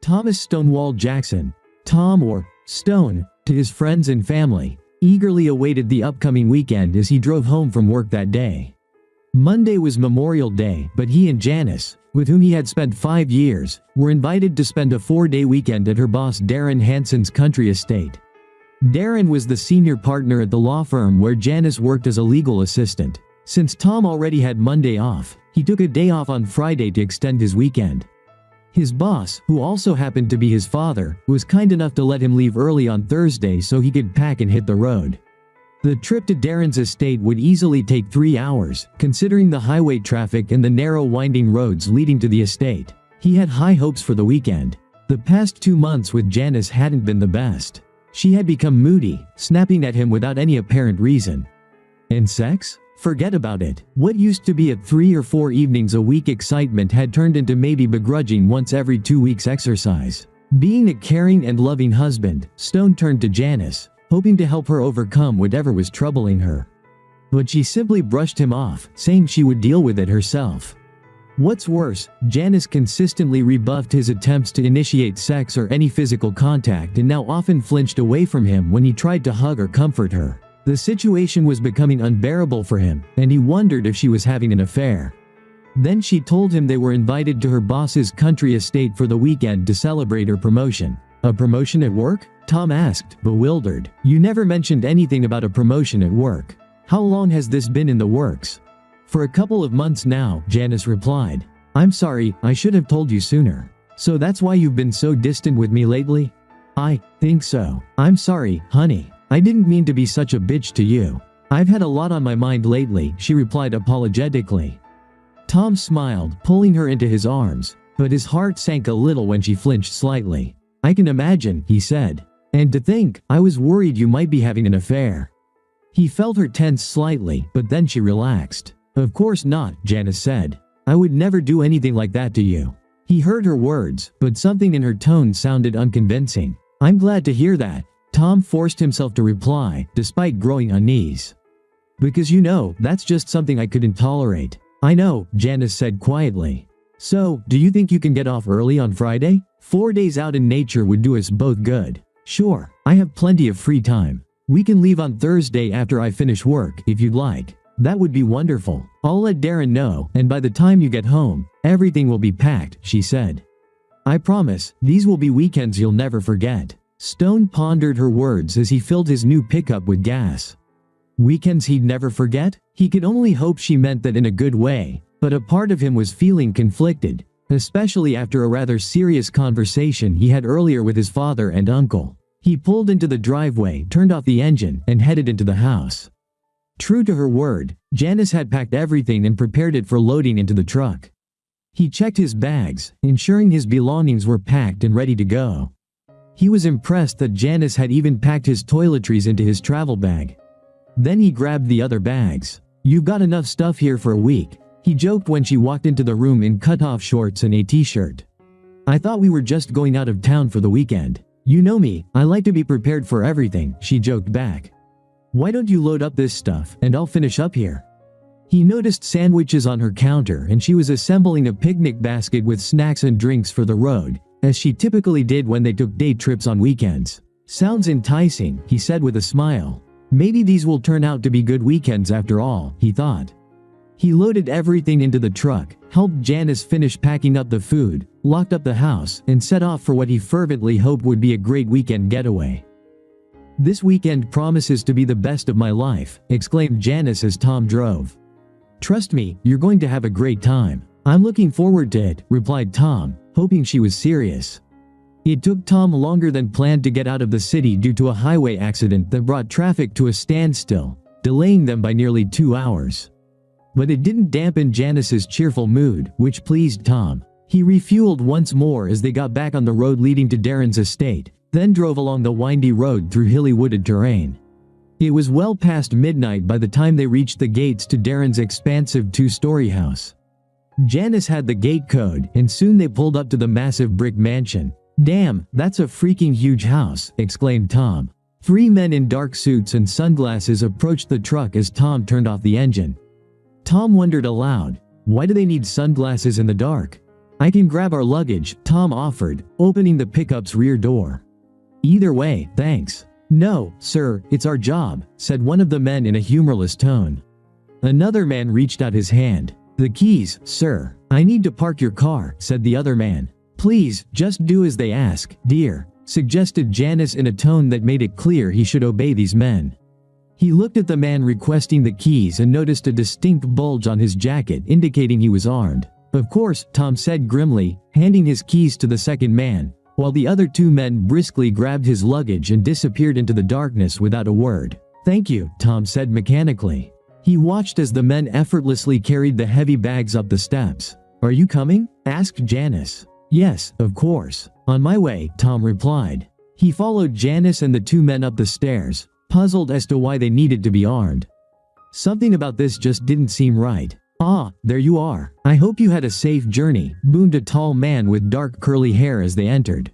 Thomas Stonewall Jackson, Tom or Stone, to his friends and family, eagerly awaited the upcoming weekend as he drove home from work that day. Monday was Memorial Day, but he and Janice, with whom he had spent 5 years, were invited to spend a 4-day weekend at her boss Darren Hanson's country estate. Darren was the senior partner at the law firm where Janice worked as a legal assistant. Since Tom already had Monday off, he took a day off on Friday to extend his weekend. His boss, who also happened to be his father, was kind enough to let him leave early on Thursday so he could pack and hit the road. The trip to Darren's estate would easily take 3 hours, considering the highway traffic and the narrow winding roads leading to the estate. He had high hopes for the weekend. The past 2 months with Janice hadn't been the best. She had become moody, snapping at him without any apparent reason. And sex? Forget about it. What used to be a 3 or 4 evenings a week excitement had turned into maybe begrudging once every 2 weeks exercise. Being a caring and loving husband, Stone turned to Janice, hoping to help her overcome whatever was troubling her. But she simply brushed him off, saying she would deal with it herself. What's worse, Janice consistently rebuffed his attempts to initiate sex or any physical contact and now often flinched away from him when he tried to hug or comfort her. The situation was becoming unbearable for him, and he wondered if she was having an affair. Then she told him they were invited to her boss's country estate for the weekend to celebrate her promotion. A promotion at work? Tom asked, bewildered. You never mentioned anything about a promotion at work. How long has this been in the works? For a couple of months now, Janice replied. I'm sorry, I should have told you sooner. So that's why you've been so distant with me lately? I think so. I'm sorry, honey. I didn't mean to be such a bitch to you. I've had a lot on my mind lately, she replied apologetically. Tom smiled, pulling her into his arms, but his heart sank a little when she flinched slightly. I can imagine, he said. And to think, I was worried you might be having an affair. He felt her tense slightly, but then she relaxed. Of course not, Janice said. I would never do anything like that to you. He heard her words, but something in her tone sounded unconvincing. I'm glad to hear that, Tom forced himself to reply, despite growing unease. Because that's just something I couldn't tolerate. I know, Janice said quietly. So, do you think you can get off early on Friday? 4 days out in nature would do us both good. Sure, I have plenty of free time. We can leave on Thursday after I finish work, if you'd like. That would be wonderful. I'll let Darren know, and by the time you get home, everything will be packed, she said. I promise, these will be weekends you'll never forget. Stone pondered her words as he filled his new pickup with gas. Weekends he'd never forget? He could only hope she meant that in a good way, but a part of him was feeling conflicted, especially after a rather serious conversation he had earlier with his father and uncle. He pulled into the driveway, turned off the engine, and headed into the house. True to her word, Janice had packed everything and prepared it for loading into the truck. He checked his bags, ensuring his belongings were packed and ready to go. He was impressed that Janice had even packed his toiletries into his travel bag. Then he grabbed the other bags. You've got enough stuff here for a week, he joked when she walked into the room in cut-off shorts and a t-shirt. I thought we were just going out of town for the weekend. You know me, I like to be prepared for everything, she joked back. Why don't you load up this stuff, and I'll finish up here? He noticed sandwiches on her counter and she was assembling a picnic basket with snacks and drinks for the road, as she typically did when they took day trips on weekends. Sounds enticing, he said with a smile. Maybe these will turn out to be good weekends after all, he thought. He loaded everything into the truck, helped Janice finish packing up the food, locked up the house, and set off for what he fervently hoped would be a great weekend getaway. This weekend promises to be the best of my life, exclaimed Janice as Tom drove. Trust me, you're going to have a great time. I'm looking forward to it, replied Tom, hoping she was serious. It took Tom longer than planned to get out of the city due to a highway accident that brought traffic to a standstill, delaying them by nearly 2 hours. But it didn't dampen Janice's cheerful mood, which pleased Tom. He refueled once more as they got back on the road leading to Darren's estate, then drove along the windy road through hilly wooded terrain. It was well past midnight by the time they reached the gates to Darren's expansive 2-story house. Janice had the gate code, and soon they pulled up to the massive brick mansion. Damn, that's a freaking huge house, exclaimed Tom. 3 men in dark suits and sunglasses approached the truck as Tom turned off the engine. Tom wondered aloud, why do they need sunglasses in the dark? I can grab our luggage, Tom offered, opening the pickup's rear door. Either way, thanks. No, sir, it's our job, said one of the men in a humorless tone. Another man reached out his hand. The keys, sir. I need to park your car, said the other man. Please, just do as they ask, dear, suggested Janice in a tone that made it clear he should obey these men. He looked at the man requesting the keys and noticed a distinct bulge on his jacket indicating he was armed. Of course, Tom said grimly, handing his keys to the second man, while the other two men briskly grabbed his luggage and disappeared into the darkness without a word. Thank you, Tom said mechanically. He watched as the men effortlessly carried the heavy bags up the steps. Are you coming? Asked Janice. Yes, of course. On my way, Tom replied. He followed Janice and the two men up the stairs, puzzled as to why they needed to be armed. Something about this just didn't seem right. Ah, there you are. I hope you had a safe journey, boomed a tall man with dark curly hair as they entered.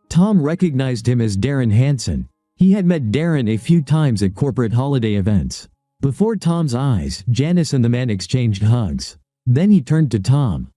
Tom recognized him as Darren Hansen. He had met Darren a few times at corporate holiday events. Before Tom's eyes, Janice and the man exchanged hugs. Then he turned to Tom.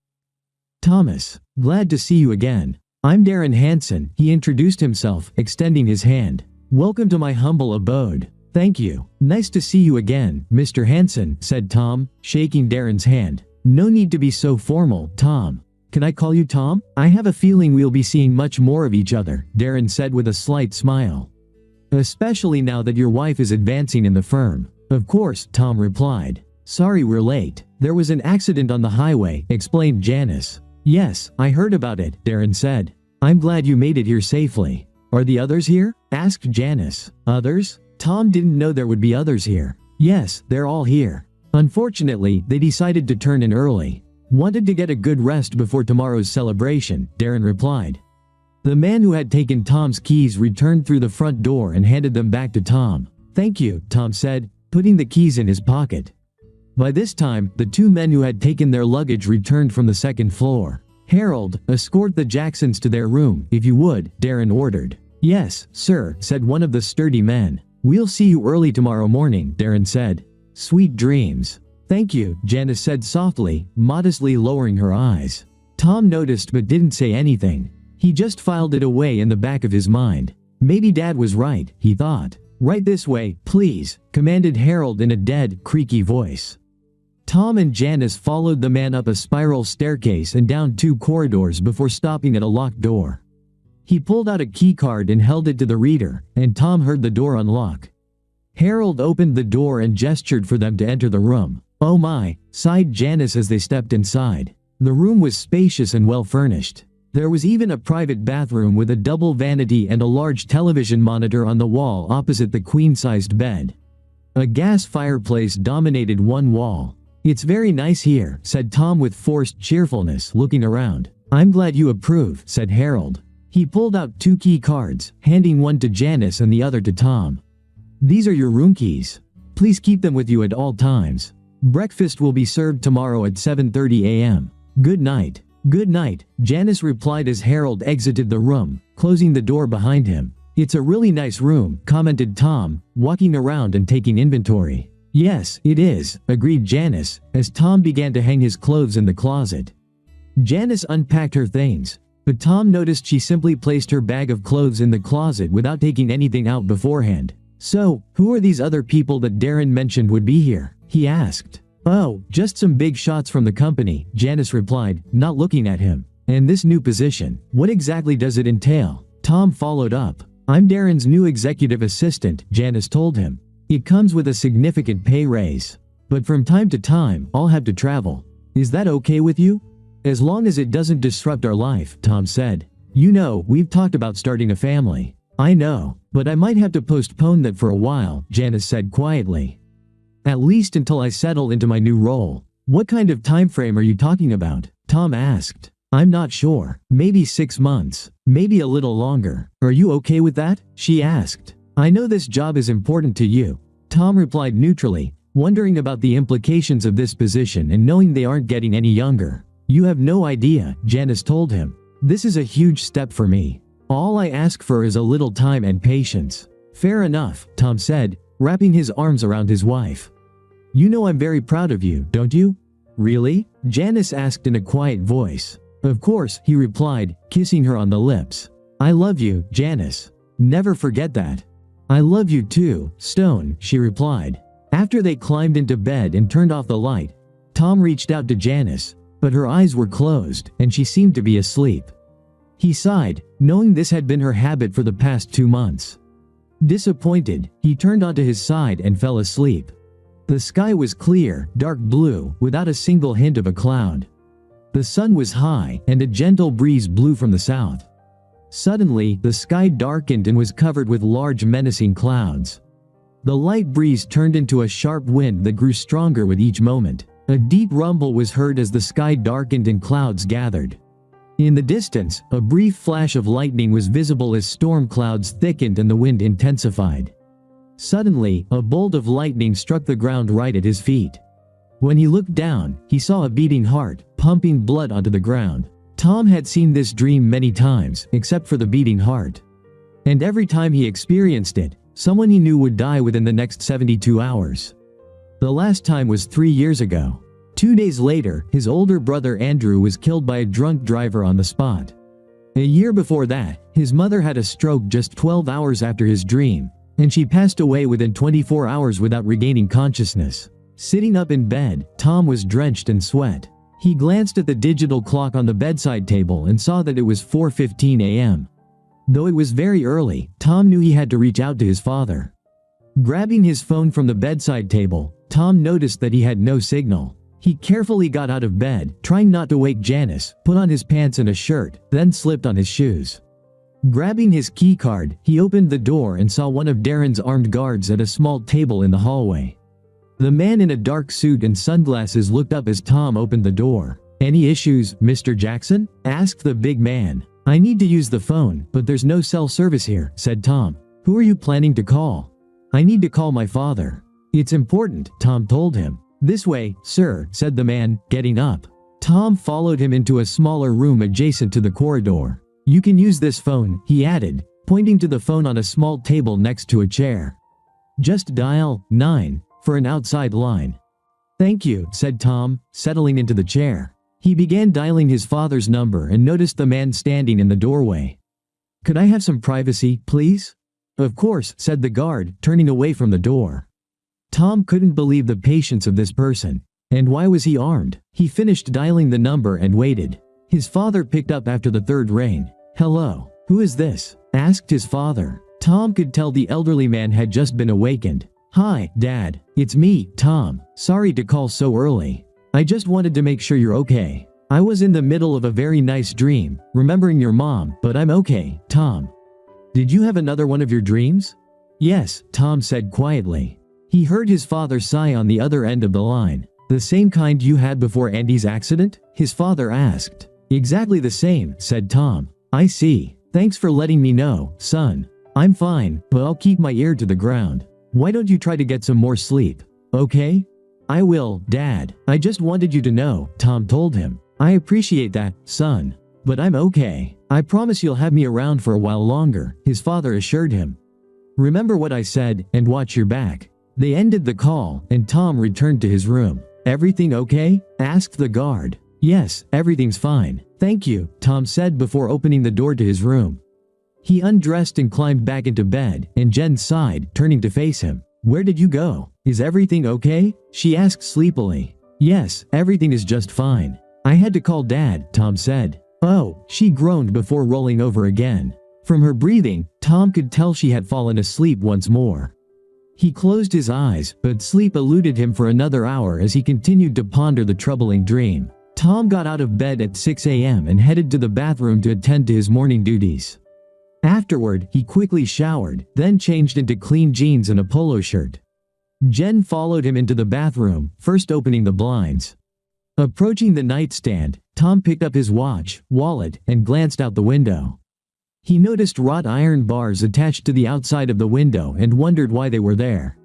Thomas, glad to see you again. I'm Darren Hansen, he introduced himself, extending his hand. Welcome to my humble abode. Thank you. Nice to see you again, Mr. Hansen, said Tom, shaking Darren's hand. No need to be so formal, Tom. Can I call you Tom? I have a feeling we'll be seeing much more of each other, Darren said with a slight smile. Especially now that your wife is advancing in the firm. Of course, Tom replied. Sorry we're late. There was an accident on the highway, explained Janice. Yes, I heard about it, Darren said. I'm glad you made it here safely. Are the others here? Asked Janice. Others? Tom didn't know there would be others here. Yes, they're all here. Unfortunately, they decided to turn in early. Wanted to get a good rest before tomorrow's celebration, Darren replied. The man who had taken Tom's keys returned through the front door and handed them back to Tom. Thank you, Tom said, putting the keys in his pocket. By this time, the two men who had taken their luggage returned from the second floor. Harold, escort the Jacksons to their room, if you would, Darren ordered. Yes, sir, said one of the sturdy men. We'll see you early tomorrow morning, Darren said. Sweet dreams. Thank you, Janice said softly, modestly lowering her eyes. Tom noticed but didn't say anything. He just filed it away in the back of his mind. Maybe Dad was right, he thought. Right this way, please, commanded Harold in a dead, creaky voice. Tom and Janice followed the man up a spiral staircase and down 2 corridors before stopping at a locked door. He pulled out a keycard and held it to the reader, and Tom heard the door unlock. Harold opened the door and gestured for them to enter the room. Oh my, sighed Janice as they stepped inside. The room was spacious and well furnished. There was even a private bathroom with a double vanity and a large television monitor on the wall opposite the queen-sized bed. A gas fireplace dominated one wall. It's very nice here, said Tom with forced cheerfulness, looking around. I'm glad you approve, said Harold. He pulled out 2 key cards, handing one to Janice and the other to Tom. These are your room keys. Please keep them with you at all times. Breakfast will be served tomorrow at 7:30 a.m. Good night. Good night, Janice replied as Harold exited the room, closing the door behind him. It's a really nice room, commented Tom, walking around and taking inventory. Yes, it is, agreed Janice, as Tom began to hang his clothes in the closet. Janice unpacked her things, but Tom noticed she simply placed her bag of clothes in the closet without taking anything out beforehand. So, who are these other people that Darren mentioned would be here? He asked. Oh, just some big shots from the company, Janice replied, not looking at him. And this new position, what exactly does it entail? Tom followed up. I'm Darren's new executive assistant, Janice told him. It comes with a significant pay raise. But from time to time, I'll have to travel. Is that okay with you? As long as it doesn't disrupt our life, Tom said. You know, we've talked about starting a family. I know, but I might have to postpone that for a while, Janice said quietly. At least until I settle into my new role. What kind of time frame are you talking about? Tom asked. I'm not sure. Maybe 6 months. Maybe a little longer. Are you okay with that? She asked. I know this job is important to you. Tom replied neutrally, wondering about the implications of this position and knowing they aren't getting any younger. You have no idea, Janice told him. This is a huge step for me. All I ask for is a little time and patience. Fair enough, Tom said, wrapping his arms around his wife. You know I'm very proud of you, don't you? Really? Janice asked in a quiet voice. Of course, he replied, kissing her on the lips. I love you, Janice. Never forget that. I love you too, Stone, she replied. After they climbed into bed and turned off the light, Tom reached out to Janice, but her eyes were closed and she seemed to be asleep. He sighed, knowing this had been her habit for the past 2 months. Disappointed, he turned onto his side and fell asleep. The sky was clear, dark blue, without a single hint of a cloud. The sun was high, and a gentle breeze blew from the south. Suddenly, the sky darkened and was covered with large menacing clouds. The light breeze turned into a sharp wind that grew stronger with each moment. A deep rumble was heard as the sky darkened and clouds gathered. In the distance, a brief flash of lightning was visible as storm clouds thickened and the wind intensified. Suddenly, a bolt of lightning struck the ground right at his feet. When he looked down, he saw a beating heart, pumping blood onto the ground. Tom had seen this dream many times, except for the beating heart. And every time he experienced it, someone he knew would die within the next 72 hours. The last time was 3 years ago. 2 days later, his older brother Andrew was killed by a drunk driver on the spot. A year before that, his mother had a stroke just 12 hours after his dream, and she passed away within 24 hours without regaining consciousness. Sitting up in bed, Tom was drenched in sweat. He glanced at the digital clock on the bedside table and saw that it was 4:15 a.m. Though it was very early, Tom knew he had to reach out to his father. Grabbing his phone from the bedside table, Tom noticed that he had no signal. He carefully got out of bed, trying not to wake Janice, put on his pants and a shirt, then slipped on his shoes. Grabbing his keycard, he opened the door and saw one of Darren's armed guards at a small table in the hallway. The man in a dark suit and sunglasses looked up as Tom opened the door. "Any issues, Mr. Jackson?" asked the big man. "I need to use the phone, but there's no cell service here," said Tom. "Who are you planning to call?" "I need to call my father." "It's important," Tom told him. "This way, sir," said the man, getting up. Tom followed him into a smaller room adjacent to the corridor. "You can use this phone," he added, pointing to the phone on a small table next to a chair. "Just dial 9 for an outside line." "Thank you," said Tom, settling into the chair. He began dialing his father's number and noticed the man standing in the doorway. "Could I have some privacy, please?" "Of course," said the guard, turning away from the door. Tom couldn't believe the patience of this person. And why was he armed? He finished dialing the number and waited. His father picked up after the third ring. "Hello, who is this?" asked his father. Tom could tell the elderly man had just been awakened. "Hi, Dad. It's me, Tom. Sorry to call so early. I just wanted to make sure you're okay. I was in the middle of a very nice dream, remembering your mom, but I'm okay, Tom." "Did you have another one of your dreams?" "Yes," Tom said quietly. He heard his father sigh on the other end of the line. "The same kind you had before Andy's accident?" his father asked. "Exactly the same," said Tom. "I see. Thanks for letting me know, son. I'm fine, but I'll keep my ear to the ground. Why don't you try to get some more sleep? Okay?" "I will, Dad. I just wanted you to know," Tom told him. "I appreciate that, son. But I'm okay. I promise you'll have me around for a while longer," his father assured him. "Remember what I said and watch your back." They ended the call, and Tom returned to his room. "Everything okay?" asked the guard. "Yes, everything's fine. Thank you," Tom said before opening the door to his room. He undressed and climbed back into bed, and Jen sighed, turning to face him. "Where did you go? Is everything okay?" she asked sleepily. "Yes, everything is just fine. I had to call Dad," Tom said. "Oh," she groaned before rolling over again. From her breathing, Tom could tell she had fallen asleep once more. He closed his eyes, but sleep eluded him for another hour as he continued to ponder the troubling dream. Tom got out of bed at 6 a.m. and headed to the bathroom to attend to his morning duties. Afterward, he quickly showered, then changed into clean jeans and a polo shirt. Jen followed him into the bathroom, first opening the blinds. Approaching the nightstand, Tom picked up his watch, wallet, and glanced out the window. He noticed wrought iron bars attached to the outside of the window and wondered why they were there.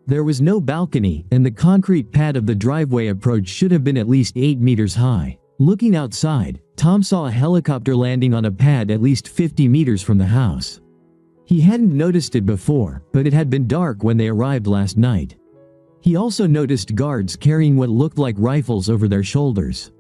There was no balcony, and the concrete pad of the driveway approach should have been at least 8 meters high. Looking outside, Tom saw a helicopter landing on a pad at least 50 meters from the house. He hadn't noticed it before, but it had been dark when they arrived last night. He also noticed guards carrying what looked like rifles over their shoulders.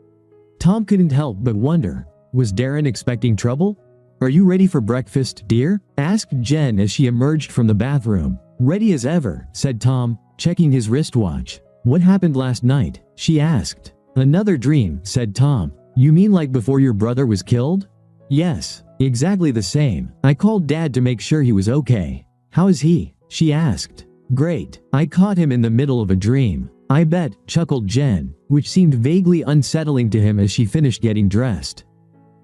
Tom couldn't help but wonder, was Darren expecting trouble? "Are you ready for breakfast, dear?" asked Jen as she emerged from the bathroom. "Ready as ever," said Tom, checking his wristwatch. "What happened last night?" she asked. "Another dream," said Tom. "You mean like before your brother was killed?" "Yes, exactly the same. I called Dad to make sure he was okay." "How is he?" she asked. "Great. I caught him in the middle of a dream." "I bet," chuckled Jen, which seemed vaguely unsettling to him as she finished getting dressed.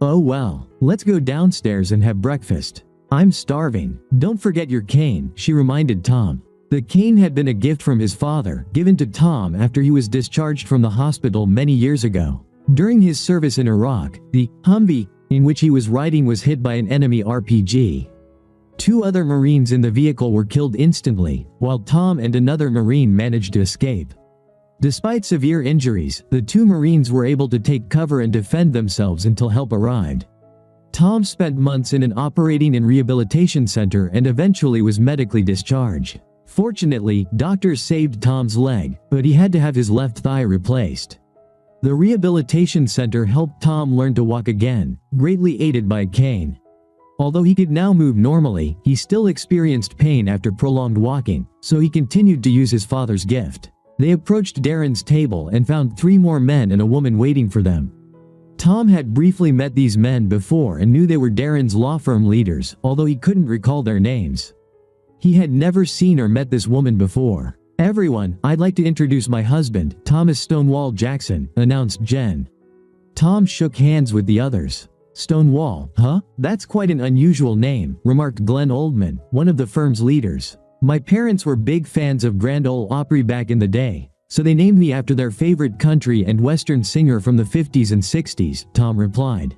"Oh well, let's go downstairs and have breakfast. I'm starving." "Don't forget your cane," she reminded Tom. The cane had been a gift from his father, given to Tom after he was discharged from the hospital many years ago. During his service in Iraq, the Humvee in which he was riding was hit by an enemy RPG. 2 other Marines in the vehicle were killed instantly, while Tom and another Marine managed to escape. Despite severe injuries, the 2 Marines were able to take cover and defend themselves until help arrived. Tom spent months in an operating and rehabilitation center and eventually was medically discharged. Fortunately, doctors saved Tom's leg, but he had to have his left thigh replaced. The rehabilitation center helped Tom learn to walk again, greatly aided by a cane. Although he could now move normally, he still experienced pain after prolonged walking, so he continued to use his father's gift. They approached Darren's table and found 3 more men and a woman waiting for them. Tom had briefly met these men before and knew they were Darren's law firm leaders, although he couldn't recall their names. He had never seen or met this woman before. "Everyone, I'd like to introduce my husband, Thomas Stonewall Jackson," announced Jen. Tom shook hands with the others. "Stonewall, huh? That's quite an unusual name," remarked Glenn Oldman, one of the firm's leaders. "My parents were big fans of Grand Ole Opry back in the day, so they named me after their favorite country and western singer from the 50s and 60s, Tom replied.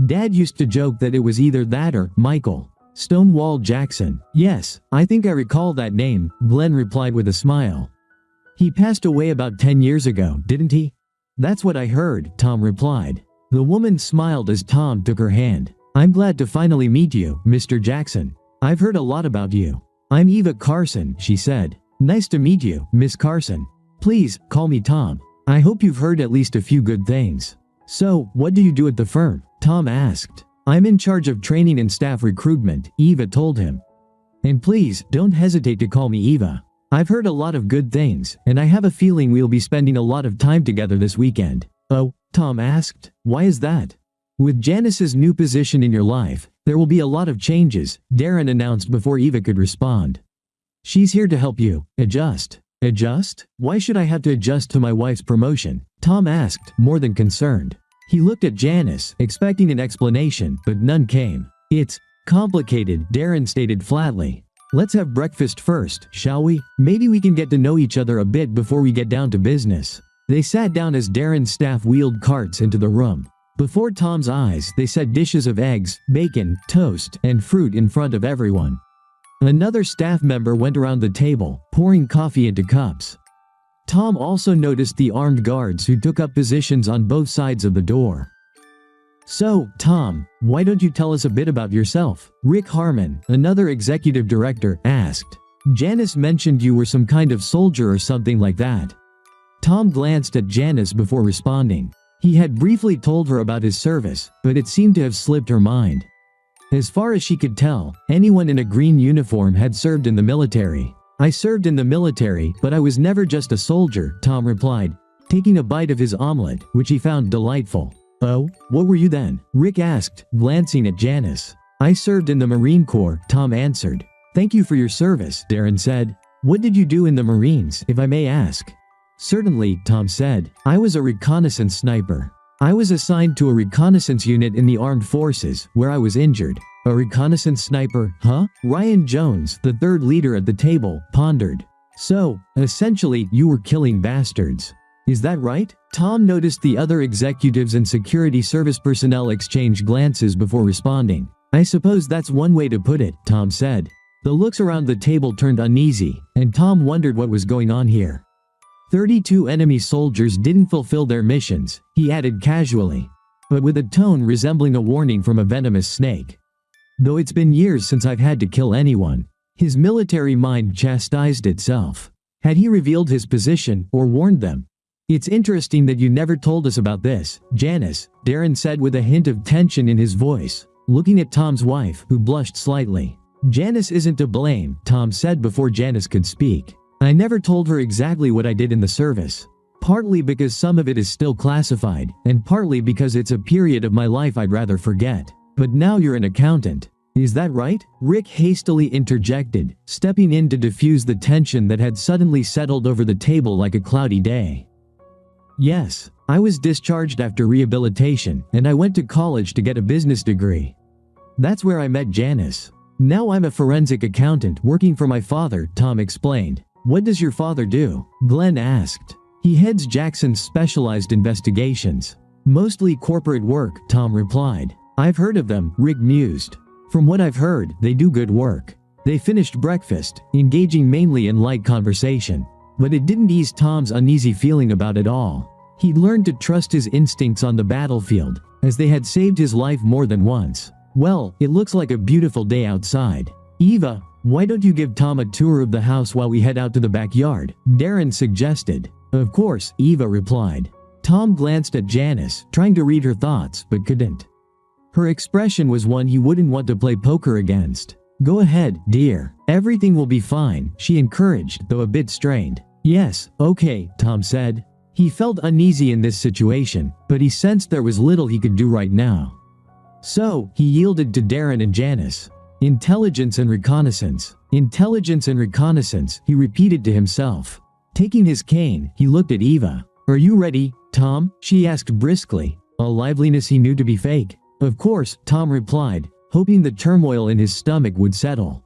"Dad used to joke that it was either that or Michael Stonewall Jackson." "Yes, I think I recall that name," Glenn replied with a smile. "He passed away about 10 years ago, didn't he?" "That's what I heard," Tom replied. The woman smiled as Tom took her hand. "I'm glad to finally meet you, Mr. Jackson. I've heard a lot about you." "I'm Eva Carson," she said. "Nice to meet you, Miss Carson. Please, call me Tom. I hope you've heard at least a few good things." "So, what do you do at the firm?" Tom asked. "I'm in charge of training and staff recruitment," Eva told him. "And please, don't hesitate to call me Eva. I've heard a lot of good things, and I have a feeling we'll be spending a lot of time together this weekend." "Oh?" Tom asked. "Why is that?" "With Janice's new position in your life, there will be a lot of changes," Darren announced before Eva could respond. "She's here to help you adjust." "Adjust? Why should I have to adjust to my wife's promotion?" Tom asked, more than concerned. He looked at Janice, expecting an explanation, but none came. "It's complicated," Darren stated flatly. "Let's have breakfast first, shall we? Maybe we can get to know each other a bit before we get down to business." They sat down as Darren's staff wheeled carts into the room. Before Tom's eyes, they set dishes of eggs, bacon, toast, and fruit in front of everyone. Another staff member went around the table, pouring coffee into cups. Tom also noticed the armed guards who took up positions on both sides of the door. "So, Tom, why don't you tell us a bit about yourself?" Rick Harmon, another executive director, asked. "Janice mentioned you were some kind of soldier or something like that." Tom glanced at Janice before responding. He had briefly told her about his service, but it seemed to have slipped her mind. As far as she could tell, anyone in a green uniform had served in the military. "I served in the military, but I was never just a soldier," Tom replied, taking a bite of his omelet, which he found delightful. "Oh, what were you then?" Rick asked, glancing at Janice. "I served in the Marine Corps," Tom answered. "Thank you for your service," Darren said. "What did you do in the Marines, if I may ask?" "Certainly," Tom said. "I was a reconnaissance sniper. I was assigned to a reconnaissance unit in the armed forces, where I was injured." "A reconnaissance sniper, huh?" Ryan Jones, the third leader at the table, pondered. "So, essentially, you were killing bastards. Is that right?" Tom noticed the other executives and security service personnel exchange glances before responding. "I suppose that's one way to put it," Tom said. The looks around the table turned uneasy, and Tom wondered what was going on here. 32 enemy soldiers didn't fulfill their missions, he added casually, but with a tone resembling a warning from a venomous snake. "Though it's been years since I've had to kill anyone." His military mind chastised itself. Had he revealed his position or warned them? It's interesting that you never told us about this, Janice, Darren said with a hint of tension in his voice, looking at Tom's wife, who blushed slightly. Janice isn't to blame, Tom said before Janice could speak. I never told her exactly what I did in the service. Partly because some of it is still classified, and partly because it's a period of my life I'd rather forget. But now you're an accountant. Is that right? Rick hastily interjected, stepping in to diffuse the tension that had suddenly settled over the table like a cloudy day. Yes, I was discharged after rehabilitation, and I went to college to get a business degree. That's where I met Janice. Now I'm a forensic accountant working for my father, Tom explained. What does your father do? Glenn asked. He heads Jackson's specialized investigations. Mostly corporate work, Tom replied. I've heard of them, Rick mused. From what I've heard, they do good work. They finished breakfast, engaging mainly in light conversation. But it didn't ease Tom's uneasy feeling about it all. He'd learned to trust his instincts on the battlefield, as they had saved his life more than once. Well, it looks like a beautiful day outside. Eva, why don't you give Tom a tour of the house while we head out to the backyard? Darren suggested. Of course, Eva replied. Tom glanced at Janice, trying to read her thoughts, but couldn't. Her expression was one he wouldn't want to play poker against. Go ahead, dear. Everything will be fine, she encouraged, though a bit strained. Yes, okay, Tom said. He felt uneasy in this situation, but he sensed there was little he could do right now. So, he yielded to Darren and Janice. Intelligence and reconnaissance. Intelligence and reconnaissance, he repeated to himself. Taking his cane, he looked at Eva. Are you ready, Tom? She asked briskly, a liveliness he knew to be fake. Of course, Tom replied, hoping the turmoil in his stomach would settle.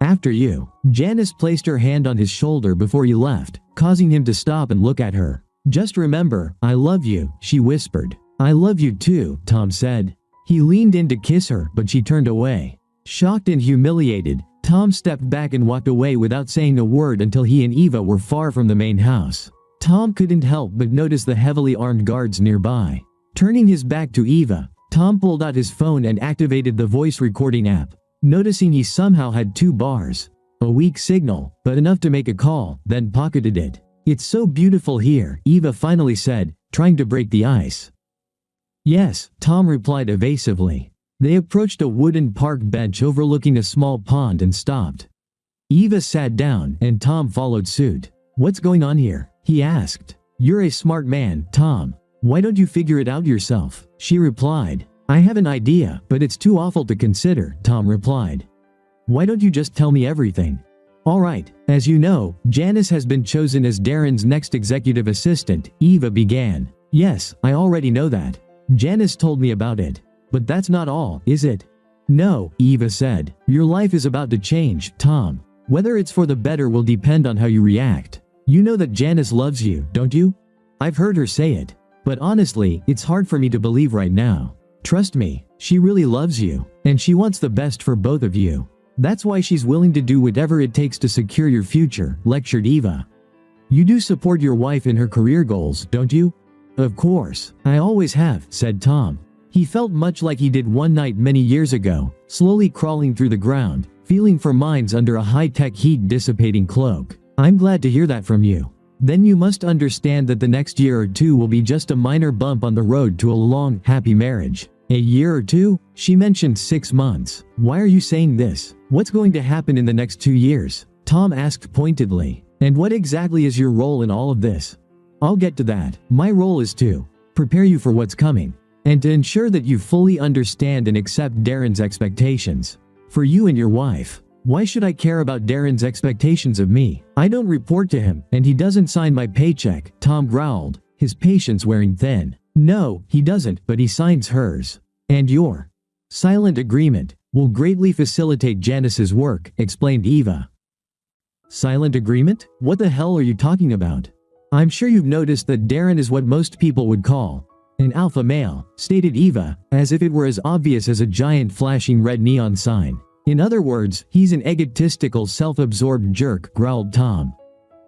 After you. Janice placed her hand on his shoulder before he left, causing him to stop and look at her. Just remember, I love you, she whispered. I love you too, Tom said. He leaned in to kiss her, but she turned away. Shocked and humiliated, Tom stepped back and walked away without saying a word until he and Eva were far from the main house. Tom couldn't help but notice the heavily armed guards nearby. Turning his back to Eva, Tom pulled out his phone and activated the voice recording app, noticing he somehow had 2 bars. A weak signal, but enough to make a call, then pocketed it. It's so beautiful here, Eva finally said, trying to break the ice. Yes, Tom replied evasively. They approached a wooden park bench overlooking a small pond and stopped. Eva sat down, and Tom followed suit. What's going on here? He asked. You're a smart man, Tom. Why don't you figure it out yourself? She replied. I have an idea, but it's too awful to consider, Tom replied. Why don't you just tell me everything? Alright, as you know, Janice has been chosen as Darren's next executive assistant, Eva began. Yes, I already know that. Janice told me about it. But that's not all, is it? No, Eva said. Your life is about to change, Tom. Whether it's for the better will depend on how you react. You know that Janice loves you, don't you? I've heard her say it. But honestly, it's hard for me to believe right now. Trust me, she really loves you, and she wants the best for both of you. That's why she's willing to do whatever it takes to secure your future, lectured Eva. You do support your wife in her career goals, don't you? Of course, I always have, said Tom. He felt much like he did one night many years ago, slowly crawling through the ground, feeling for mines under a high-tech heat-dissipating cloak. I'm glad to hear that from you. Then you must understand that the next year or 2 will be just a minor bump on the road to a long, happy marriage. A year or 2? She mentioned 6 months. Why are you saying this? What's going to happen in the next 2 years? Tom asked pointedly. And what exactly is your role in all of this? I'll get to that. My role is to prepare you for what's coming, and to ensure that you fully understand and accept Darren's expectations. For you and your wife. Why should I care about Darren's expectations of me? I don't report to him, and he doesn't sign my paycheck, Tom growled, his patience wearing thin. No, he doesn't, but he signs hers. And your silent agreement will greatly facilitate Janice's work, explained Eva. Silent agreement? What the hell are you talking about? I'm sure you've noticed that Darren is what most people would call an alpha male, stated Eva, as if it were as obvious as a giant flashing red neon sign. In other words, he's an egotistical, self-absorbed jerk, growled Tom.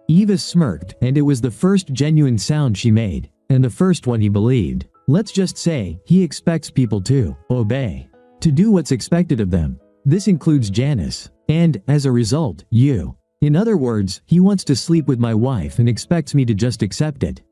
Eva smirked, and it was the first genuine sound she made, and the first one he believed. Let's just say, he expects people to obey, to do what's expected of them. This includes Janice, and, as a result, you. In other words, he wants to sleep with my wife and expects me to just accept it.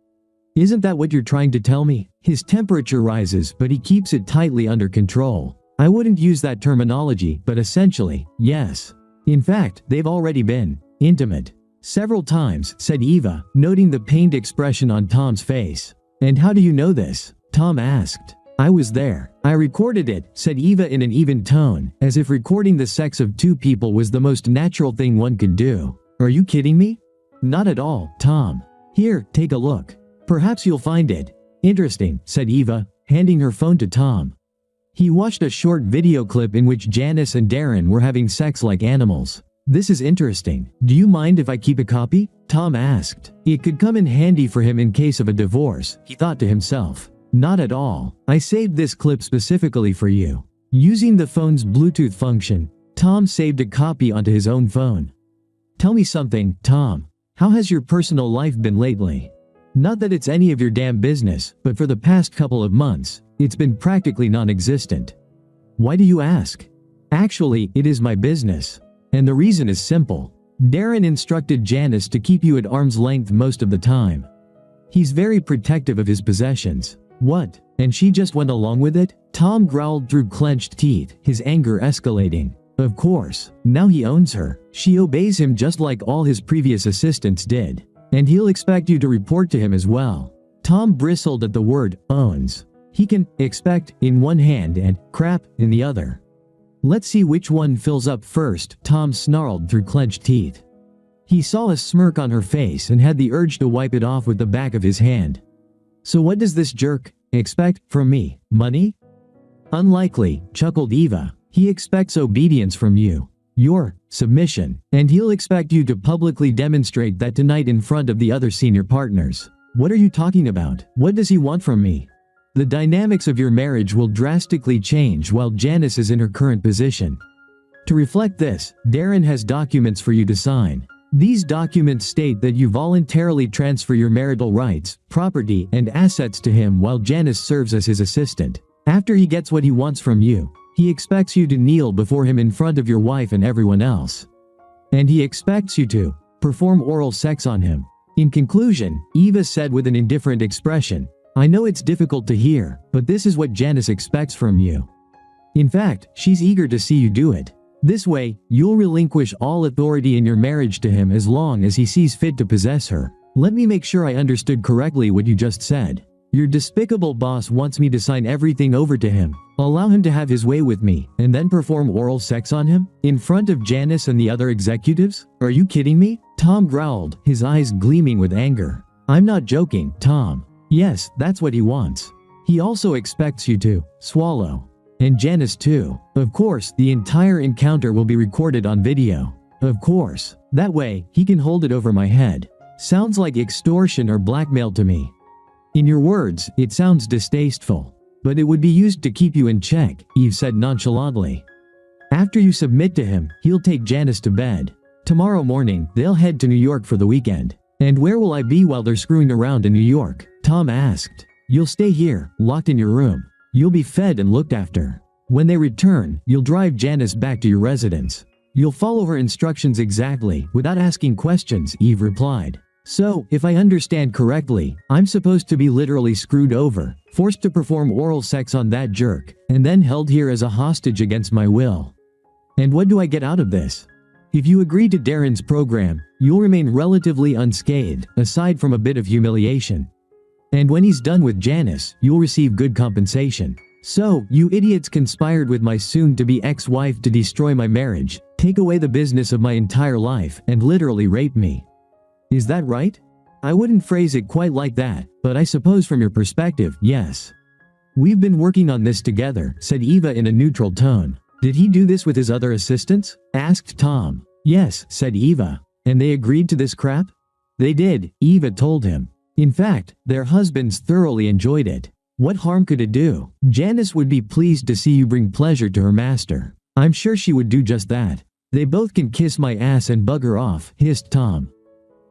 Isn't that what you're trying to tell me? His temperature rises, but he keeps it tightly under control. I wouldn't use that terminology, but essentially, yes. In fact, they've already been intimate several times, said Eva, noting the pained expression on Tom's face. And how do you know this? Tom asked. I was there. I recorded it, said Eva in an even tone, as if recording the sex of two people was the most natural thing one could do. Are you kidding me? Not at all, Tom. Here, take a look. Perhaps you'll find it interesting, said Eva, handing her phone to Tom. He watched a short video clip in which Janice and Darren were having sex like animals. This is interesting. Do you mind if I keep a copy? Tom asked. It could come in handy for him in case of a divorce, he thought to himself. Not at all. I saved this clip specifically for you. Using the phone's Bluetooth function, Tom saved a copy onto his own phone. Tell me something, Tom. How has your personal life been lately? Not that it's any of your damn business, but for the past couple of months, it's been practically non-existent. Why do you ask? Actually, it is my business. And the reason is simple. Darren instructed Janice to keep you at arm's length most of the time. He's very protective of his possessions. What? And she just went along with it? Tom growled through clenched teeth, his anger escalating. Of course. Now he owns her. She obeys him just like all his previous assistants did. And he'll expect you to report to him as well. Tom bristled at the word owns. He can expect in one hand and crap in the other. Let's see which one fills up first, Tom snarled through clenched teeth. He saw a smirk on her face and had the urge to wipe it off with the back of his hand. So what does this jerk expect from me? Money? Unlikely, chuckled Eva. He expects obedience from you. Your submission. And he'll expect you to publicly demonstrate that tonight in front of the other senior partners. What are you talking about? What does he want from me? The dynamics of your marriage will drastically change while Janice is in her current position. To reflect this, Darren has documents for you to sign. These documents state that you voluntarily transfer your marital rights, property, and assets to him while Janice serves as his assistant. After he gets what he wants from you, he expects you to kneel before him in front of your wife and everyone else. And he expects you to perform oral sex on him. In conclusion, Eva said with an indifferent expression, I know it's difficult to hear, but this is what Janice expects from you. In fact, she's eager to see you do it. This way, you'll relinquish all authority in your marriage to him as long as he sees fit to possess her. Let me make sure I understood correctly what you just said. Your despicable boss wants me to sign everything over to him, allow him to have his way with me, and then perform oral sex on him? In front of Janice and the other executives? Are you kidding me? Tom growled, his eyes gleaming with anger. I'm not joking, Tom. Yes, that's what he wants. He also expects you to swallow. And Janice too. Of course, the entire encounter will be recorded on video. Of course. That way, he can hold it over my head. Sounds like extortion or blackmail to me. In your words, it sounds distasteful. But it would be used to keep you in check, Eve said nonchalantly. After you submit to him, he'll take Janice to bed. Tomorrow morning, they'll head to New York for the weekend. And where will I be while they're screwing around in New York? Tom asked. You'll stay here, locked in your room. You'll be fed and looked after. When they return, you'll drive Janice back to your residence. You'll follow her instructions exactly, without asking questions, Eve replied. So, if I understand correctly, I'm supposed to be literally screwed over, forced to perform oral sex on that jerk, and then held here as a hostage against my will. And what do I get out of this? If you agree to Darren's program, you'll remain relatively unscathed, aside from a bit of humiliation. And when he's done with Janice, you'll receive good compensation. So, you idiots conspired with my soon-to-be ex-wife to destroy my marriage, take away the business of my entire life, and literally rape me. Is that right? I wouldn't phrase it quite like that, but I suppose from your perspective, yes. We've been working on this together, said Eva in a neutral tone. Did he do this with his other assistants? Asked Tom. Yes, said Eva. And they agreed to this crap? They did, Eva told him. In fact, their husbands thoroughly enjoyed it. What harm could it do? Janice would be pleased to see you bring pleasure to her master. I'm sure she would do just that. They both can kiss my ass and bugger off, hissed Tom.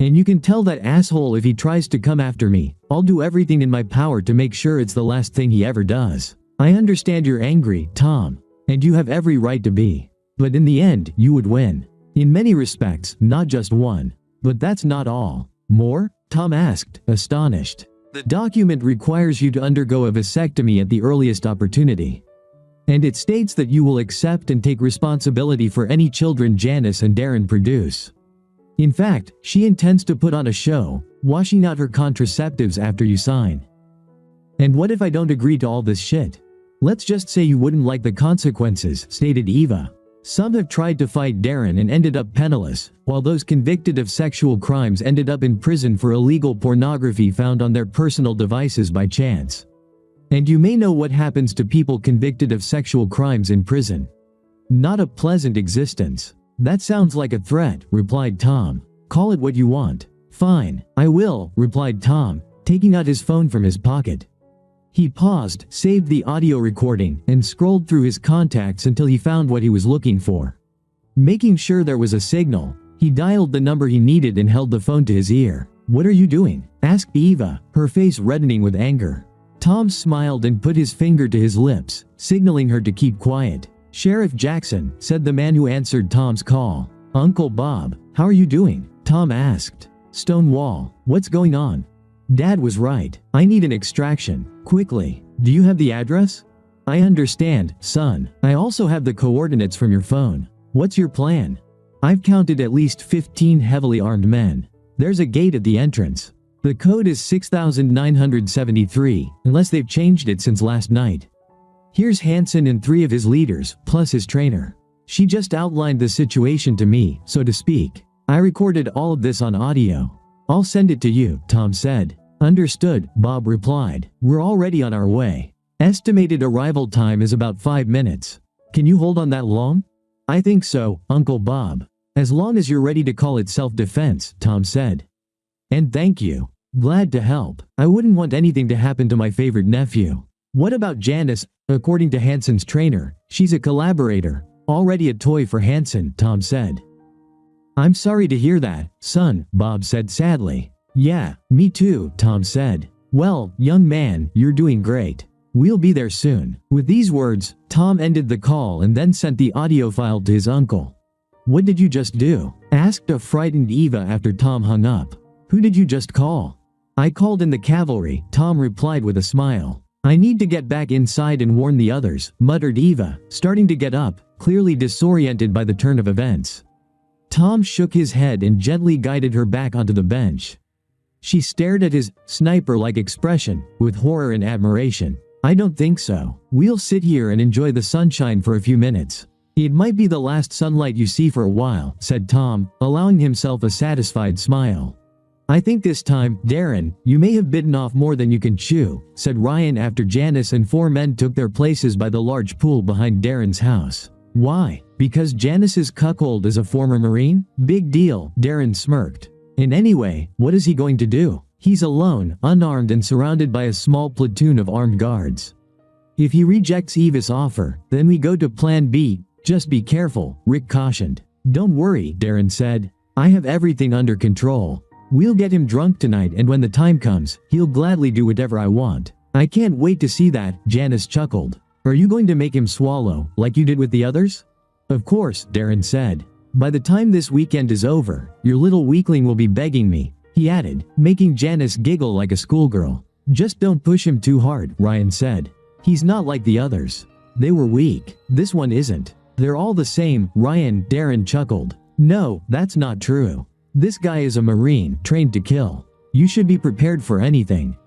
And you can tell that asshole if he tries to come after me, I'll do everything in my power to make sure it's the last thing he ever does. I understand you're angry, Tom. And you have every right to be. But in the end, you would win. In many respects, not just one. But that's not all. More? Tom asked, astonished. The document requires you to undergo a vasectomy at the earliest opportunity. And it states that you will accept and take responsibility for any children Janice and Darren produce. In fact, she intends to put on a show, washing out her contraceptives after you sign. And what if I don't agree to all this shit? Let's just say you wouldn't like the consequences, stated Eva. Some have tried to fight Darren and ended up penniless, while those convicted of sexual crimes ended up in prison for illegal pornography found on their personal devices by chance. And you may know what happens to people convicted of sexual crimes in prison. Not a pleasant existence. That sounds like a threat, replied Tom. Call it what you want. Fine, I will, replied Tom, taking out his phone from his pocket. He paused, saved the audio recording, and scrolled through his contacts until he found what he was looking for. Making sure there was a signal, he dialed the number he needed and held the phone to his ear. What are you doing? Asked Eva, her face reddening with anger. Tom smiled and put his finger to his lips, signaling her to keep quiet. Sheriff Jackson, said the man who answered Tom's call. Uncle Bob, how are you doing? Tom asked. Stonewall, what's going on? Dad was right. I need an extraction. Quickly. Do you have the address? I understand, son. I also have the coordinates from your phone. What's your plan? I've counted at least 15 heavily armed men. There's a gate at the entrance. The code is 6973, unless they've changed it since last night. Here's Hansen and 3 of his leaders, plus his trainer. She just outlined the situation to me, so to speak. I recorded all of this on audio. I'll send it to you, Tom said. Understood, Bob replied. We're already on our way. Estimated arrival time is about 5 minutes. Can you hold on that long? I think so, Uncle Bob. As long as you're ready to call it self-defense, Tom said. And thank you. Glad to help. I wouldn't want anything to happen to my favorite nephew. What about Janice? According to Hansen's trainer, she's a collaborator. Already a toy for Hansen, Tom said. I'm sorry to hear that, son, Bob said sadly. Yeah, me too, Tom said. Well, young man, you're doing great. We'll be there soon. With these words, Tom ended the call and then sent the audio file to his uncle. What did you just do? Asked a frightened Eva after Tom hung up. Who did you just call? I called in the cavalry, Tom replied with a smile. I need to get back inside and warn the others, muttered Eva, starting to get up, clearly disoriented by the turn of events. Tom shook his head and gently guided her back onto the bench. She stared at his sniper-like expression with horror and admiration. I don't think so. We'll sit here and enjoy the sunshine for a few minutes. It might be the last sunlight you see for a while, said Tom, allowing himself a satisfied smile. I think this time, Darren, you may have bitten off more than you can chew, said Ryan after Janice and 4 men took their places by the large pool behind Darren's house. Why? Because Janice's cuckold is a former Marine? Big deal, Darren smirked. And anyway, what is he going to do? He's alone, unarmed and surrounded by a small platoon of armed guards. If he rejects Eva's offer, then we go to plan B. Just be careful, Rick cautioned. Don't worry, Darren said. I have everything under control. We'll get him drunk tonight and when the time comes, he'll gladly do whatever I want. I can't wait to see that, Janice chuckled. Are you going to make him swallow, like you did with the others? Of course, Darren said. By the time this weekend is over, your little weakling will be begging me, he added, making Janice giggle like a schoolgirl. Just don't push him too hard, Ryan said. He's not like the others. They were weak. This one isn't. They're all the same, Darren chuckled. No, that's not true. This guy is a Marine, trained to kill. You should be prepared for anything.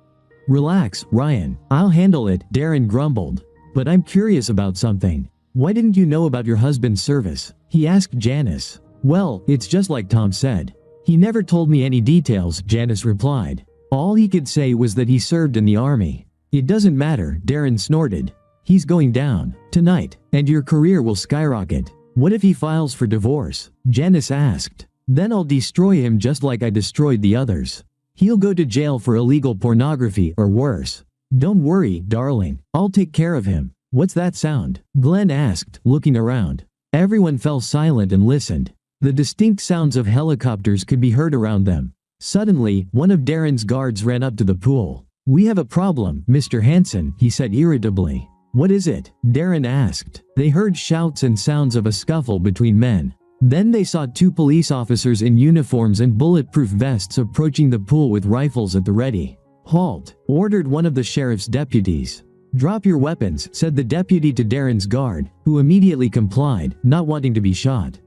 Relax, Ryan. I'll handle it, Darren grumbled. But I'm curious about something. Why didn't you know about your husband's service? He asked Janice. Well, it's just like Tom said. He never told me any details, Janice replied. All he could say was that he served in the army. It doesn't matter, Darren snorted. He's going down tonight, and your career will skyrocket. What if he files for divorce? Janice asked. Then I'll destroy him just like I destroyed the others. He'll go to jail for illegal pornography or worse. Don't worry, darling. I'll take care of him. What's that sound? Glenn asked, looking around. Everyone fell silent and listened. The distinct sounds of helicopters could be heard around them. Suddenly, one of Darren's guards ran up to the pool. We have a problem, Mr. Hansen, he said irritably. What is it? Darren asked. They heard shouts and sounds of a scuffle between men. Then they saw 2 police officers in uniforms and bulletproof vests approaching the pool with rifles at the ready. "Halt," ordered one of the sheriff's deputies. "Drop your weapons," said the deputy to Darren's guard, who immediately complied, not wanting to be shot.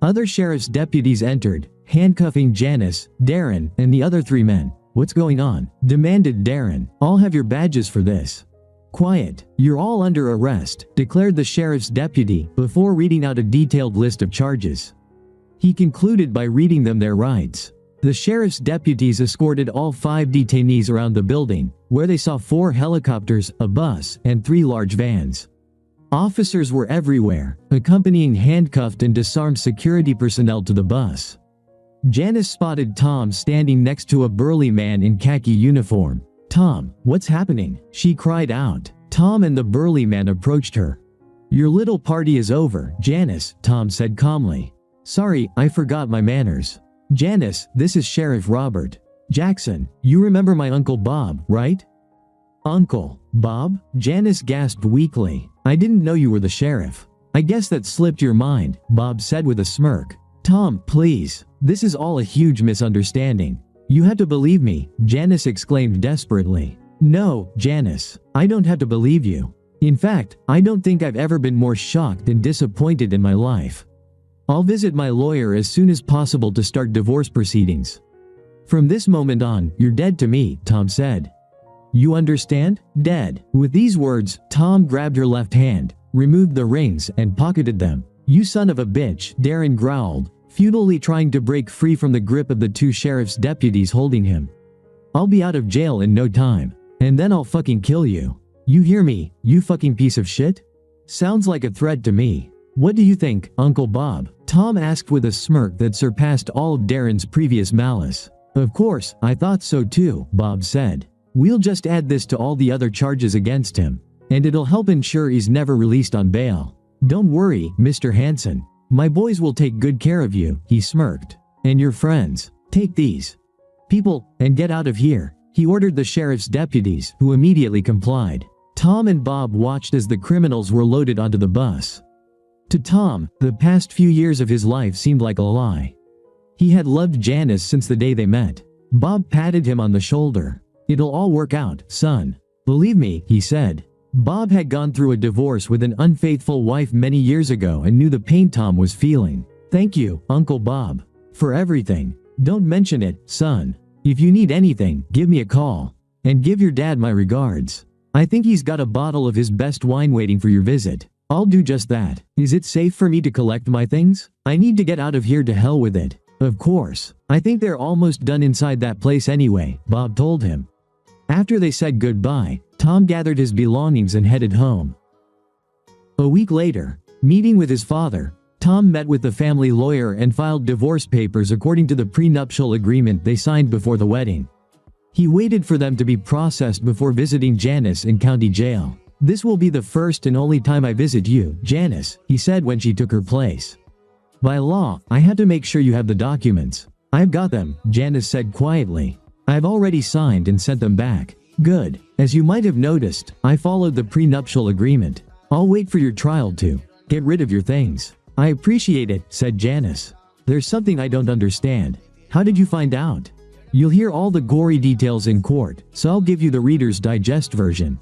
Other sheriff's deputies entered, handcuffing Janice, Darren, and the other 3 men. "What's going on?" demanded Darren. "I'll have your badges for this." "Quiet. You're all under arrest," declared the sheriff's deputy before reading out a detailed list of charges. He concluded by reading them their rights. The sheriff's deputies escorted all 5 detainees around the building, where they saw 4 helicopters, a bus, and 3 large vans. Officers were everywhere, accompanying handcuffed and disarmed security personnel to the bus. Janice spotted Tom standing next to a burly man in khaki uniform. "Tom, what's happening?" she cried out. Tom and the burly man approached her. "Your little party is over, Janice," Tom said calmly. "Sorry, I forgot my manners." "Janice, this is Sheriff Robert Jackson. You remember my Uncle Bob, right?" "Uncle Bob?" Janice gasped weakly. "I didn't know you were the sheriff." "I guess that slipped your mind," Bob said with a smirk. "Tom, please. This is all a huge misunderstanding. You have to believe me," Janice exclaimed desperately. "No, Janice. I don't have to believe you. In fact, I don't think I've ever been more shocked and disappointed in my life. I'll visit my lawyer as soon as possible to start divorce proceedings. From this moment on, you're dead to me," Tom said. "You understand? Dead." With these words, Tom grabbed her left hand, removed the rings, and pocketed them. "You son of a bitch," Darren growled, futilely trying to break free from the grip of the 2 sheriff's deputies holding him. "I'll be out of jail in no time. And then I'll fucking kill you. You hear me, you fucking piece of shit?" "Sounds like a threat to me. What do you think, Uncle Bob?" Tom asked with a smirk that surpassed all of Darren's previous malice. "Of course, I thought so too," Bob said. "We'll just add this to all the other charges against him, and it'll help ensure he's never released on bail. Don't worry, Mr. Hanson. My boys will take good care of you," he smirked. "And your friends. Take these people and get out of here," he ordered the sheriff's deputies, who immediately complied. Tom and Bob watched as the criminals were loaded onto the bus. To Tom, the past few years of his life seemed like a lie. He had loved Janice since the day they met. Bob patted him on the shoulder. "It'll all work out, son. Believe me," he said. Bob had gone through a divorce with an unfaithful wife many years ago and knew the pain Tom was feeling. "Thank you, Uncle Bob, for everything. Don't mention it, son. If you need anything, give me a call. And give your dad my regards. I think he's got a bottle of his best wine waiting for your visit." "I'll do just that. Is it safe for me to collect my things? I need to get out of here, to hell with it." "Of course. I think they're almost done inside that place anyway," Bob told him. After they said goodbye, Tom gathered his belongings and headed home. A week later, meeting with his father, Tom met with the family lawyer and filed divorce papers according to the prenuptial agreement they signed before the wedding. He waited for them to be processed before visiting Janice in county jail. "This will be the first and only time I visit you, Janice," he said when she took her place. "By law, I have to make sure you have the documents." "I've got them," Janice said quietly. "I've already signed and sent them back." "Good. As you might have noticed, I followed the prenuptial agreement. I'll wait for your trial to get rid of your things." "I appreciate it," said Janice. "There's something I don't understand. How did you find out?" "You'll hear all the gory details in court, so I'll give you the Reader's Digest version.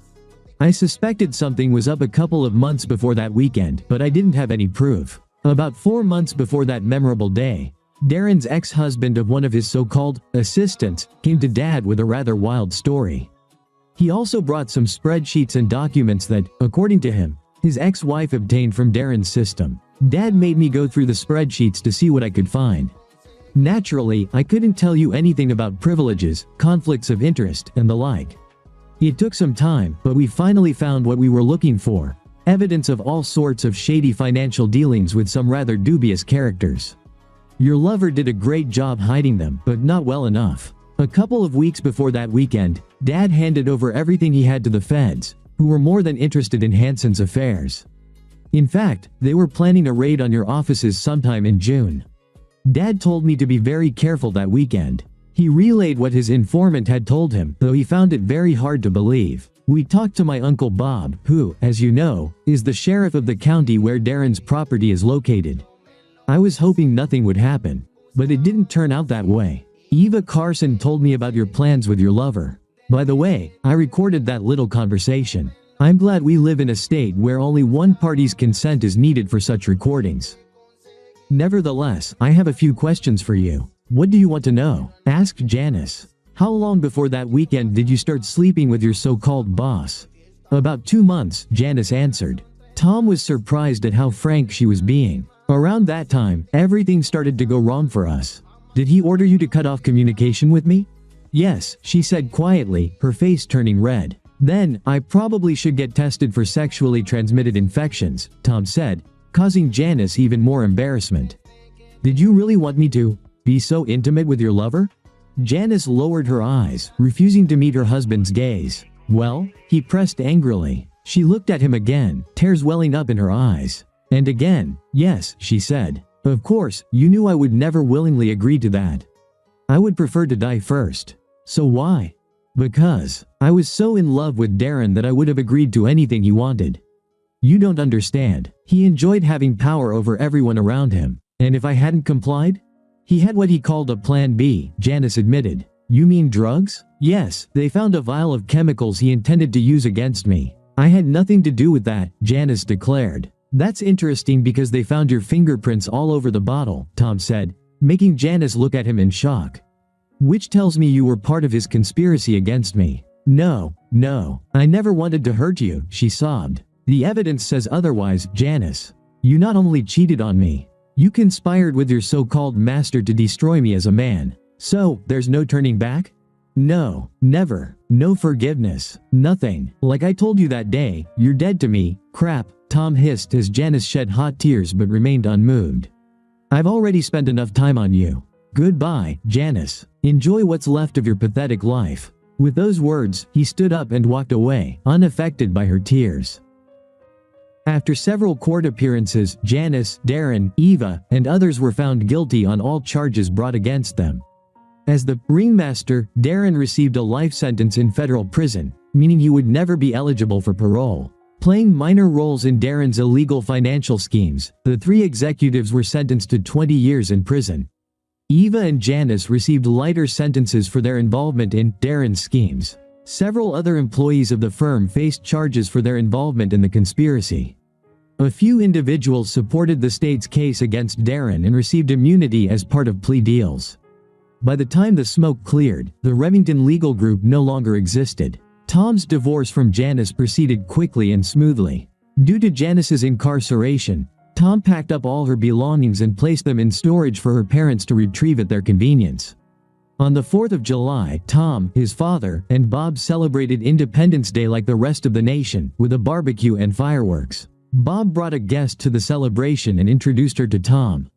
I suspected something was up a couple of months before that weekend, but I didn't have any proof. About 4 months before that memorable day, Darren's ex-husband of one of his so-called assistants came to Dad with a rather wild story. He also brought some spreadsheets and documents that, according to him, his ex-wife obtained from Darren's system. Dad made me go through the spreadsheets to see what I could find. Naturally, I couldn't tell you anything about privileges, conflicts of interest, and the like. It took some time, but we finally found what we were looking for: evidence of all sorts of shady financial dealings with some rather dubious characters. Your lover did a great job hiding them, but not well enough. A couple of weeks before that weekend, Dad handed over everything he had to the feds, who were more than interested in Hanson's affairs. In fact, they were planning a raid on your offices sometime in June. Dad told me to be very careful that weekend. He relayed what his informant had told him, though he found it very hard to believe. We talked to my Uncle Bob, who, as you know, is the sheriff of the county where Darren's property is located. I was hoping nothing would happen, but it didn't turn out that way. Eva Carson told me about your plans with your lover. By the way, I recorded that little conversation. I'm glad we live in a state where only one party's consent is needed for such recordings. Nevertheless, I have a few questions for you. What do you want to know? Asked Janice. How long before that weekend did you start sleeping with your so-called boss? About 2 months, Janice answered. Tom was surprised at how frank she was being. Around that time, everything started to go wrong for us. Did he order you to cut off communication with me? Yes, she said quietly, her face turning red. Then, I probably should get tested for sexually transmitted infections, Tom said, causing Janice even more embarrassment. Did you really want me to be so intimate with your lover? Janice lowered her eyes, refusing to meet her husband's gaze. Well, he pressed angrily. She looked at him again, tears welling up in her eyes. And again, yes, she said. Of course, you knew I would never willingly agree to that. I would prefer to die first. So why? Because I was so in love with Darren that I would have agreed to anything he wanted. You don't understand. He enjoyed having power over everyone around him. And if I hadn't complied? He had what he called a plan B, Janice admitted. You mean drugs? Yes, they found a vial of chemicals he intended to use against me. I had nothing to do with that, Janice declared. That's interesting because they found your fingerprints all over the bottle, Tom said, making Janice look at him in shock. Which tells me you were part of his conspiracy against me. No, I never wanted to hurt you, she sobbed. The evidence says otherwise, Janice. You not only cheated on me, you conspired with your so-called master to destroy me as a man. So, there's no turning back? No, never. No forgiveness. Nothing. Like I told you that day, you're dead to me. Crap, Tom hissed as Janice shed hot tears but remained unmoved. I've already spent enough time on you. Goodbye, Janice. Enjoy what's left of your pathetic life. With those words, he stood up and walked away, unaffected by her tears. After several court appearances, Janice, Darren, Eva, and others were found guilty on all charges brought against them. As the ringmaster, Darren received a life sentence in federal prison, meaning he would never be eligible for parole. Playing minor roles in Darren's illegal financial schemes, the 3 executives were sentenced to 20 years in prison. Eva and Janice received lighter sentences for their involvement in Darren's schemes. Several other employees of the firm faced charges for their involvement in the conspiracy. A few individuals supported the state's case against Darren and received immunity as part of plea deals. By the time the smoke cleared, the Remington legal group no longer existed. Tom's divorce from Janice proceeded quickly and smoothly. Due to Janice's incarceration, Tom packed up all her belongings and placed them in storage for her parents to retrieve at their convenience. On the 4th of July, Tom, his father, and Bob celebrated Independence Day like the rest of the nation, with a barbecue and fireworks. Bob brought a guest to the celebration and introduced her to Tom.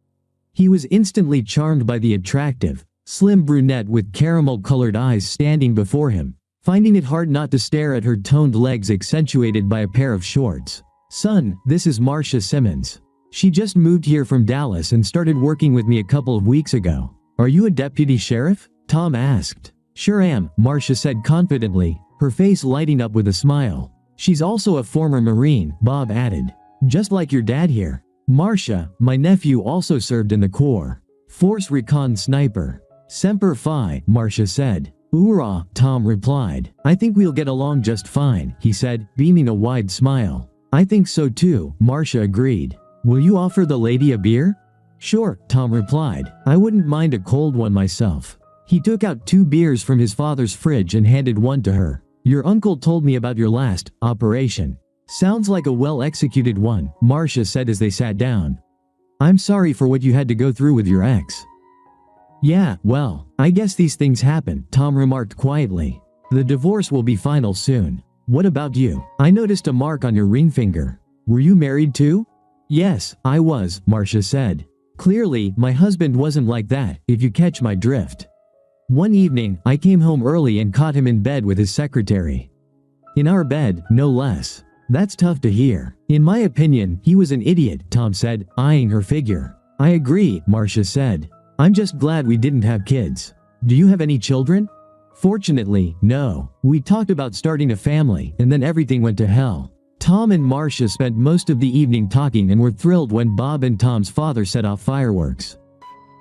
He was instantly charmed by the attractive, slim brunette with caramel-colored eyes standing before him, finding it hard not to stare at her toned legs accentuated by a pair of shorts. Son, this is Marcia Simmons. She just moved here from Dallas and started working with me a couple of weeks ago. Are you a deputy sheriff? Tom asked. Sure am, Marcia said confidently, her face lighting up with a smile. She's also a former Marine, Bob added. Just like your dad here. Marcia, my nephew also served in the Corps. Force Recon Sniper. Semper Fi, Marcia said. Hoorah, Tom replied. I think we'll get along just fine, he said, beaming a wide smile. I think so too, Marcia agreed. Will you offer the lady a beer? Sure, Tom replied. I wouldn't mind a cold one myself. He took out 2 beers from his father's fridge and handed one to her. Your uncle told me about your last operation. Sounds like a well-executed one, Marcia said as they sat down. I'm sorry for what you had to go through with your ex. Yeah, well, I guess these things happen, Tom remarked quietly. The divorce will be final soon. What about you? I noticed a mark on your ring finger. Were you married too? Yes, I was, Marcia said. Clearly, my husband wasn't like that, if you catch my drift. One evening, I came home early and caught him in bed with his secretary. In our bed, no less. That's tough to hear. In my opinion, he was an idiot, Tom said, eyeing her figure. I agree, Marcia said. I'm just glad we didn't have kids. Do you have any children? Fortunately, no. We talked about starting a family, and then everything went to hell. Tom and Marcia spent most of the evening talking and were thrilled when Bob and Tom's father set off fireworks.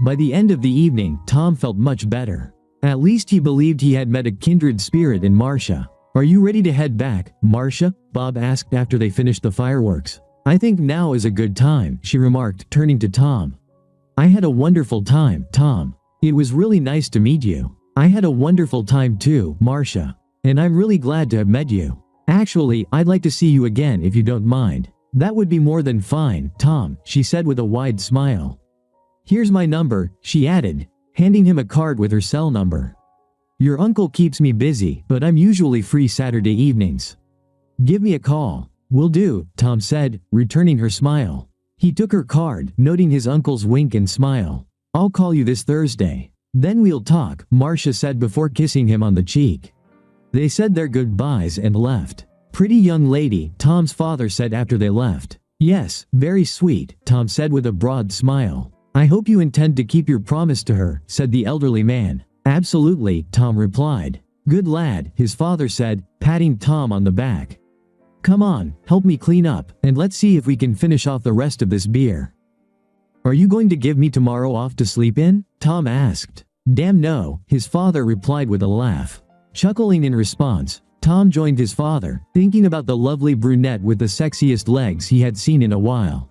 By the end of the evening, Tom felt much better. At least he believed he had met a kindred spirit in Marcia. Are you ready to head back, Marcia? Bob asked after they finished the fireworks. I think now is a good time, she remarked, turning to Tom. I had a wonderful time, Tom. It was really nice to meet you. I had a wonderful time too, Marcia. And I'm really glad to have met you. Actually, I'd like to see you again if you don't mind. That would be more than fine, Tom, she said with a wide smile. Here's my number, she added, handing him a card with her cell number. Your uncle keeps me busy, but I'm usually free Saturday evenings. Give me a call. Will do, Tom said, returning her smile. He took her card, noting his uncle's wink and smile. I'll call you this Thursday. Then we'll talk, Marcia said before kissing him on the cheek. They said their goodbyes and left. Pretty young lady, Tom's father said after they left. Yes, very sweet, Tom said with a broad smile. I hope you intend to keep your promise to her, said the elderly man. Absolutely, Tom replied. Good lad, his father said, patting Tom on the back. Come on, help me clean up, and let's see if we can finish off the rest of this beer. Are you going to give me tomorrow off to sleep in? Tom asked. Damn no, his father replied with a laugh. Chuckling in response, Tom joined his father, thinking about the lovely brunette with the sexiest legs he had seen in a while.